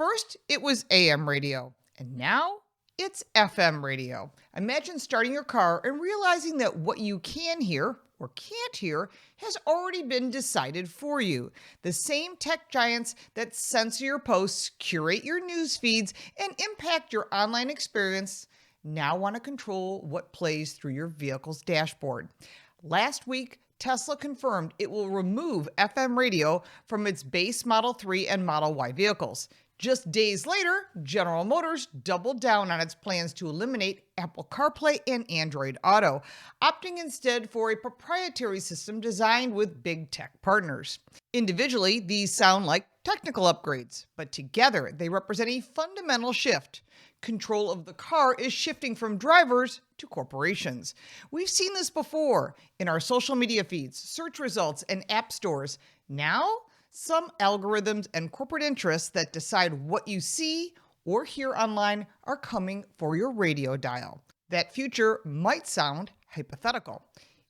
First, it was AM radio, and now it's FM radio. Imagine starting your car and realizing that what you can hear or can't hear has already been decided for you. The same tech giants that censor your posts, curate your news feeds, and impact your online experience now want to control what plays through your vehicle's dashboard. Last week, Tesla confirmed it will remove FM radio from its base Model 3 and Model Y vehicles. Just days later, General Motors doubled down on its plans to eliminate Apple CarPlay and Android Auto, opting instead for a proprietary system designed with big tech partners. Individually, these sound like technical upgrades, but together they represent a fundamental shift. Control of the car is shifting from drivers to corporations. We've seen this before in our social media feeds, search results, and app stores. Now, some algorithms and corporate interests that decide what you see or hear online are coming for your radio dial. That future might sound hypothetical.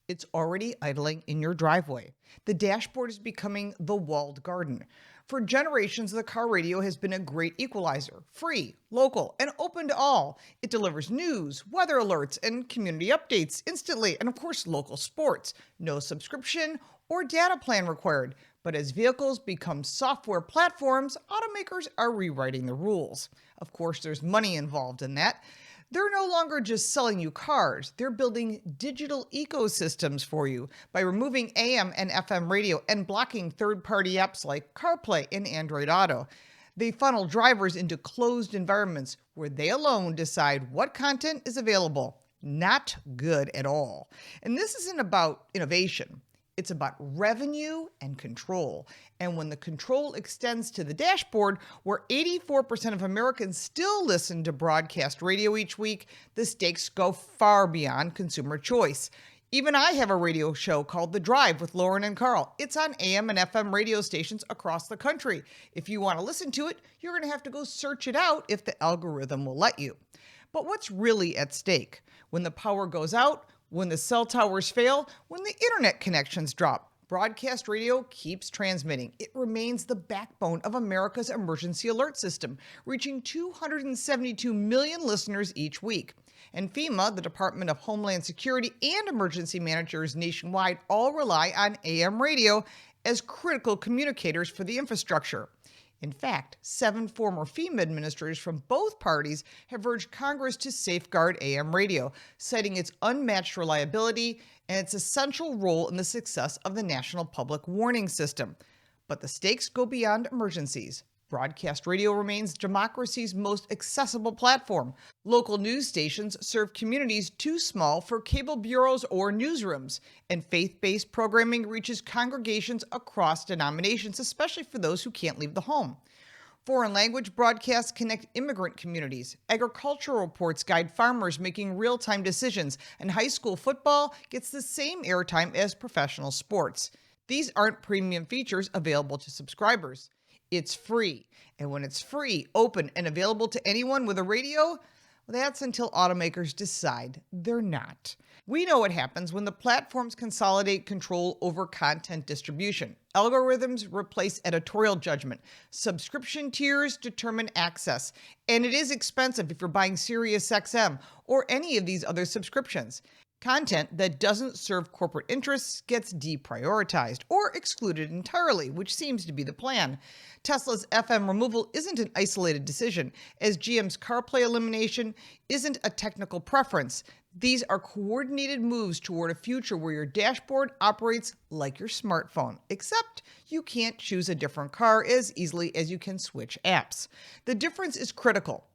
It's already idling in your driveway. The dashboard is becoming the walled garden. For generations, the car radio has been a great equalizer, free, local, and open to all. It delivers news, weather alerts, and community updates instantly, and of course, local sports. No subscription or data plan required. But as vehicles become software platforms, automakers are rewriting the rules. Of course, there's money involved in that. They're no longer just selling you cars. They're building digital ecosystems for you by removing AM and FM radio and blocking third-party apps like CarPlay and Android Auto. They funnel drivers into closed environments where they alone decide what content is available. Not good at all. And this isn't about innovation. It's about revenue and control. And when the control extends to the dashboard, where 84% of Americans still listen to broadcast radio each week, the stakes go far beyond consumer choice. Even I have a radio show called The Drive with Lauren and Carl. It's on AM and FM radio stations across the country. If you want to listen to it, you're going to have to go search it out if the algorithm will let you. But what's really at stake? When the power goes out, when the cell towers fail, when the internet connections drop, broadcast radio keeps transmitting. It remains the backbone of America's emergency alert system, reaching 272 million listeners each week. And FEMA, the Department of Homeland Security, and emergency managers nationwide all rely on AM radio as critical communicators for the infrastructure. In fact, 7 former FEMA administrators from both parties have urged Congress to safeguard AM radio, citing its unmatched reliability and its essential role in the success of the National Public Warning System. But the stakes go beyond emergencies. Broadcast radio remains democracy's most accessible platform. Local news stations serve communities too small for cable bureaus or newsrooms, and faith-based programming reaches congregations across denominations, especially for those who can't leave the home. Foreign language broadcasts connect immigrant communities. Agricultural reports guide farmers making real-time decisions, and high school football gets the same airtime as professional sports. These aren't premium features available to subscribers. It's free. And when it's free, open, and available to anyone with a radio, that's until automakers decide they're not. We know what happens when the platforms consolidate control over content distribution. Algorithms replace editorial judgment. Subscription tiers determine access. And it is expensive if you're buying SiriusXM or any of these other subscriptions. Content that doesn't serve corporate interests gets deprioritized or excluded entirely, which seems to be the plan. Tesla's FM removal isn't an isolated decision, as GM's CarPlay elimination isn't a technical preference. These are coordinated moves toward a future where your dashboard operates like your smartphone, except you can't choose a different car as easily as you can switch apps. The difference is critical.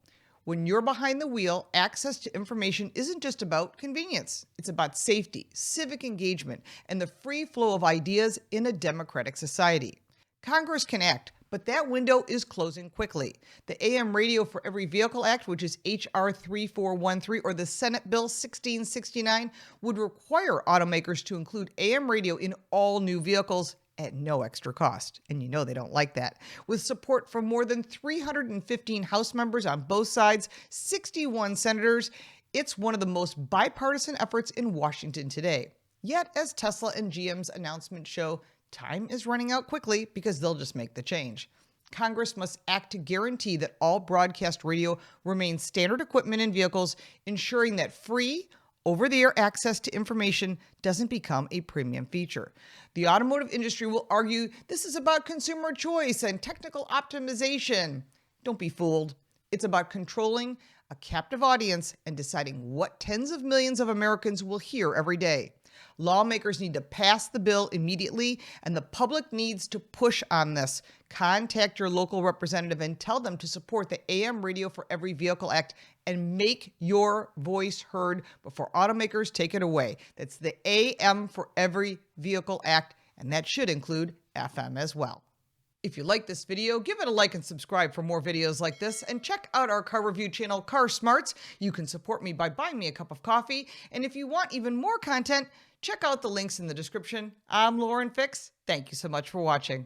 When you're behind the wheel, access to information isn't just about convenience. It's about safety, civic engagement, and the free flow of ideas in a democratic society. Congress can act, but that window is closing quickly. The AM Radio for Every Vehicle Act, which is H.R. 3413, or the Senate Bill 1669, would require automakers to include AM radio in all new vehicles at no extra cost. And you know they don't like that. With support from more than 315 House members on both sides, 61 senators, it's one of the most bipartisan efforts in Washington today. Yet, as Tesla and GM's announcements show, time is running out quickly because they'll just make the change. Congress must act to guarantee that all broadcast radio remains standard equipment in vehicles, ensuring that free, over-the-air access to information doesn't become a premium feature. The automotive industry will argue this is about consumer choice and technical optimization. Don't be fooled. It's about controlling a captive audience and deciding what tens of millions of Americans will hear every day. Lawmakers need to pass the bill immediately, and the public needs to push on this. Contact your local representative and tell them to support the AM Radio for Every Vehicle Act and make your voice heard before automakers take it away. That's the AM for Every Vehicle Act, and that should include FM as well. If you like this video, give it a like and subscribe for more videos like this, and check out our car review channel, Car Smarts. You can support me by buying me a cup of coffee, and if you want even more content, check out the links in the description. I'm Lauren Fix. Thank you so much for watching.